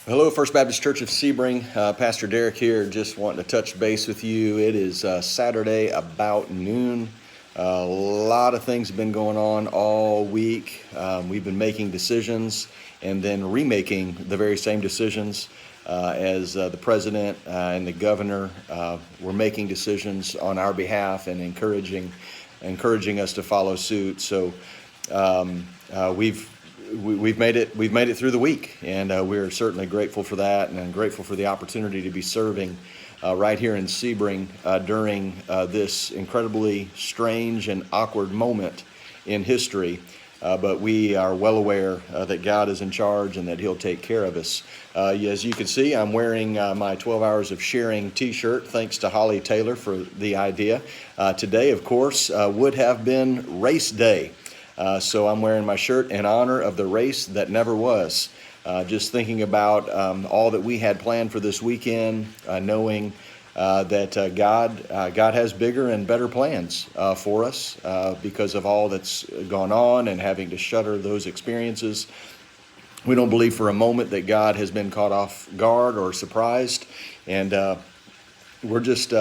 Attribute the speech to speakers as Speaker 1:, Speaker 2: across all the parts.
Speaker 1: Hello, First Baptist Church of Sebring. Pastor Derek here, just wanting to touch base with you. It is Saturday about noon. A lot of things have been going on all week. We've been making decisions and then remaking the very same decisions as the president and the governor were making decisions on our behalf and encouraging us to follow suit. So we've made it through the week, and we're certainly grateful for that, and I'm grateful for the opportunity to be serving right here in Sebring during this incredibly strange and awkward moment in history. But we are well aware that God is in charge and that He'll take care of us. As you can see, I'm wearing my 12 Hours of Sharing t-shirt, thanks to Holly Taylor for the idea. Today, of course, would have been race day. So I'm wearing my shirt in honor of the race that never was. Just thinking about all that we had planned for this weekend, knowing that God has bigger and better plans for us because of all that's gone on and having to shutter those experiences. We don't believe for a moment that God has been caught off guard or surprised, and we're just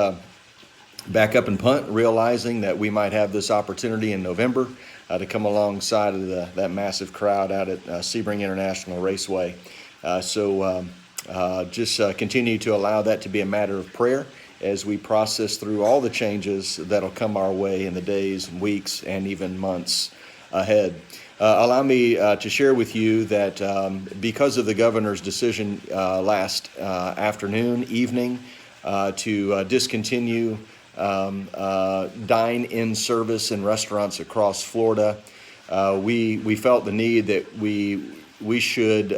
Speaker 1: back up and punt, realizing that we might have this opportunity in November to come alongside of that massive crowd out at Sebring International Raceway. Just continue to allow that to be a matter of prayer as we process through all the changes that'll come our way in the days, weeks, and even months ahead. Allow me to share with you that because of the governor's decision last evening, to discontinue dine-in service in restaurants across Florida, we felt the need that we should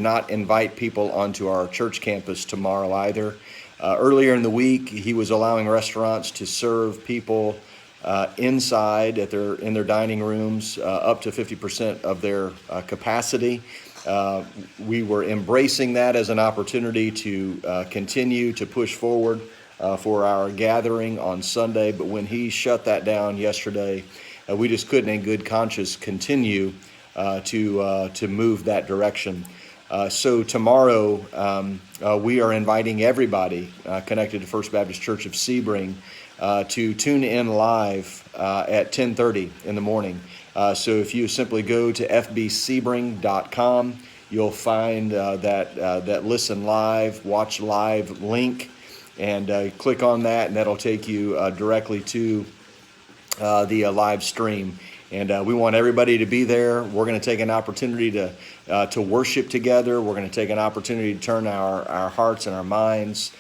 Speaker 1: not invite people onto our church campus tomorrow either. Earlier in the week, he was allowing restaurants to serve people inside in their dining rooms up to 50% of their capacity. We were embracing that as an opportunity to continue to push forward for our gathering on Sunday, but when he shut that down yesterday, we just couldn't in good conscience continue to move that direction. So tomorrow, we are inviting everybody connected to First Baptist Church of Sebring to tune in live at 10:30 in the morning. So if you simply go to FBSebring.com, you'll find that listen live, watch live link, and click on that, and that'll take you directly to the live stream. And we want everybody to be there. We're going to take an opportunity to worship together. We're going to take an opportunity to turn our hearts and our minds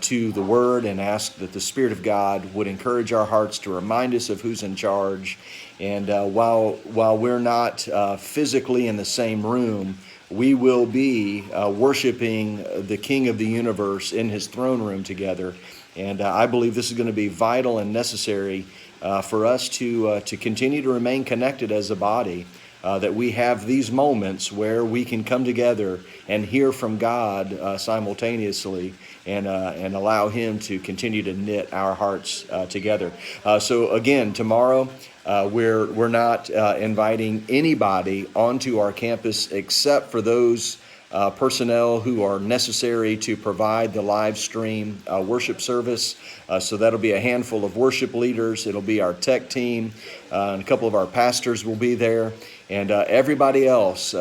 Speaker 1: to the Word and ask that the Spirit of God would encourage our hearts to remind us of who's in charge. And while we're not physically in the same room, we will be worshiping the King of the universe in His throne room together. And I believe this is going to be vital and necessary for us to continue to remain connected as a body, that we have these moments where we can come together and hear from God simultaneously, and allow Him to continue to knit our hearts together. So again, tomorrow, we're not inviting anybody onto our campus except for those personnel who are necessary to provide the live stream worship service. So that'll be a handful of worship leaders. It'll be our tech team, and a couple of our pastors will be there, and everybody else.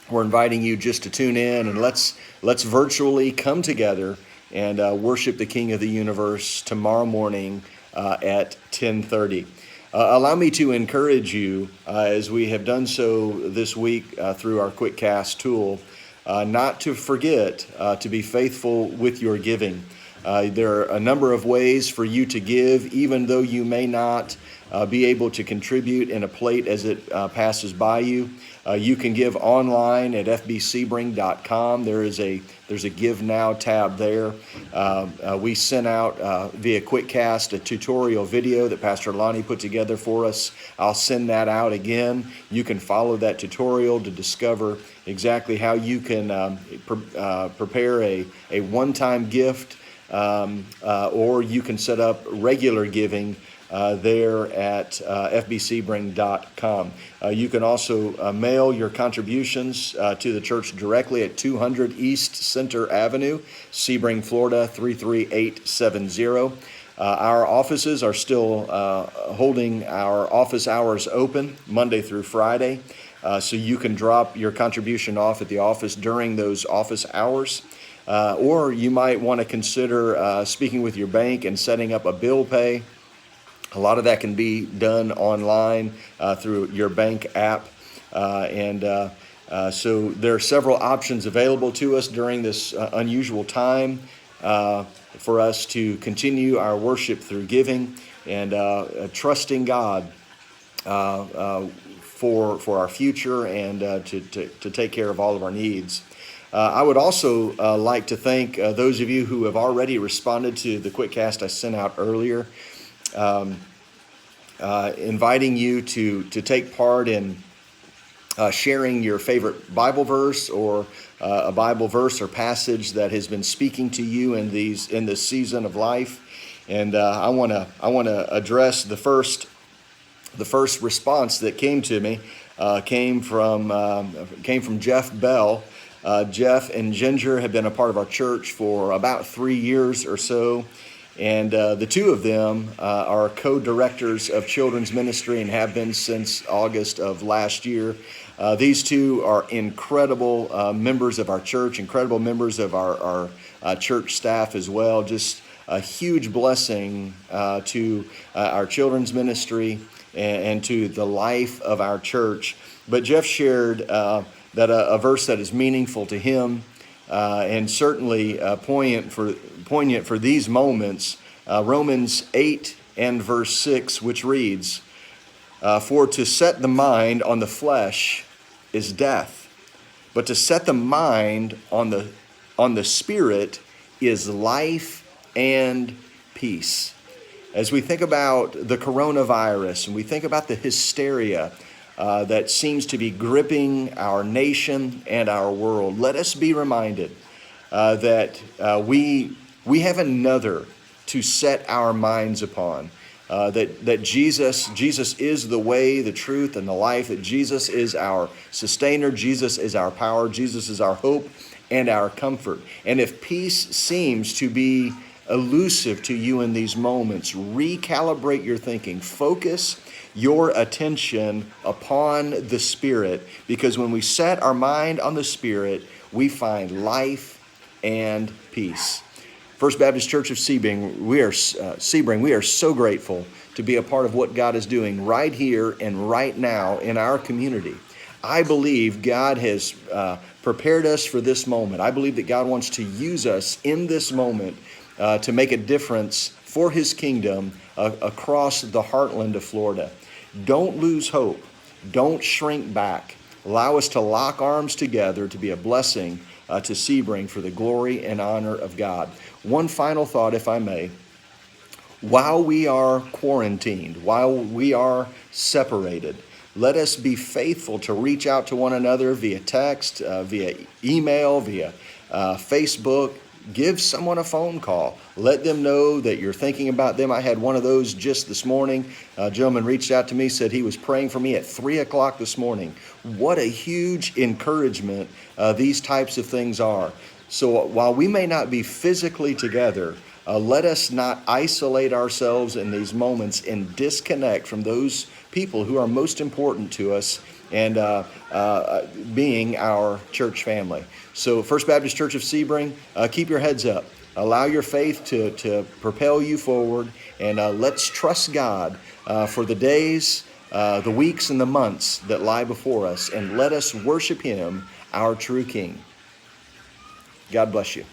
Speaker 1: We're inviting you just to tune in, and let's virtually come together and worship the King of the universe tomorrow morning at 10:30. Allow me to encourage you, as we have done so this week through our Quick Cast tool, not to forget to be faithful with your giving. There are a number of ways for you to give, even though you may not be able to contribute in a plate as it passes by you. You can give online at FBSebring.com. There's a Give Now tab there. We sent out via QuickCast a tutorial video that Pastor Lonnie put together for us. I'll send that out again. You can follow that tutorial to discover exactly how you can prepare a one-time gift, or you can set up regular giving there at FBSebring.com. You can also mail your contributions to the church directly at 200 East Center Avenue, Sebring, Florida 33870. Our offices are still holding our office hours open Monday through Friday, so you can drop your contribution off at the office during those office hours. Or you might want to consider speaking with your bank and setting up a bill pay. A lot of that can be done online through your bank app. So there are several options available to us during this unusual time for us to continue our worship through giving and trusting God for our future and to take care of all of our needs. I would also like to thank those of you who have already responded to the quick cast I sent out earlier, inviting you to take part in sharing your favorite Bible verse or a Bible verse or passage that has been speaking to you in this season of life. And I want to address the first response that came to me came from Jeff Bell. Jeff and Ginger have been a part of our church for about 3 years or so, and the two of them are co-directors of children's ministry and have been since August of last year. These two are incredible members of our church, incredible members of our church staff as well. Just a huge blessing to our children's ministry and to the life of our church. But Jeff shared that a verse that is meaningful to him and certainly poignant for these moments, Romans 8 and verse 6, which reads, "For to set the mind on the flesh is death, but to set the mind on the Spirit is life and peace." As we think about the coronavirus and we think about the hysteria that seems to be gripping our nation and our world, let us be reminded that we have another to set our minds upon. That Jesus is the way, the truth, and the life. That Jesus is our sustainer. Jesus is our power. Jesus is our hope and our comfort. And if peace seems to be elusive to you in these moments, recalibrate your thinking. Focus your attention upon the Spirit, because when we set our mind on the Spirit, we find life and peace. First Baptist Church of Sebring, we are so grateful to be a part of what God is doing right here and right now in our community. I believe God has prepared us for this moment. I believe that God wants to use us in this moment to make a difference for His kingdom across the heartland of Florida. Don't lose hope. Don't shrink back. Allow us to lock arms together to be a blessing to Sebring for the glory and honor of God. One final thought, if I may. While we are quarantined, while we are separated, let us be faithful to reach out to one another via text, via email, via Facebook. Give someone a phone call. Let them know that you're thinking about them. I had one of those just this morning. A gentleman reached out to me, said he was praying for me at 3 o'clock this morning. What a huge encouragement these types of things are. So while we may not be physically together, let us not isolate ourselves in these moments and disconnect from those people who are most important to us and being our church family. So First Baptist Church of Sebring, keep your heads up. Allow your faith to propel you forward, and let's trust God for the days, the weeks, and the months that lie before us, and let us worship Him, our true King. God bless you.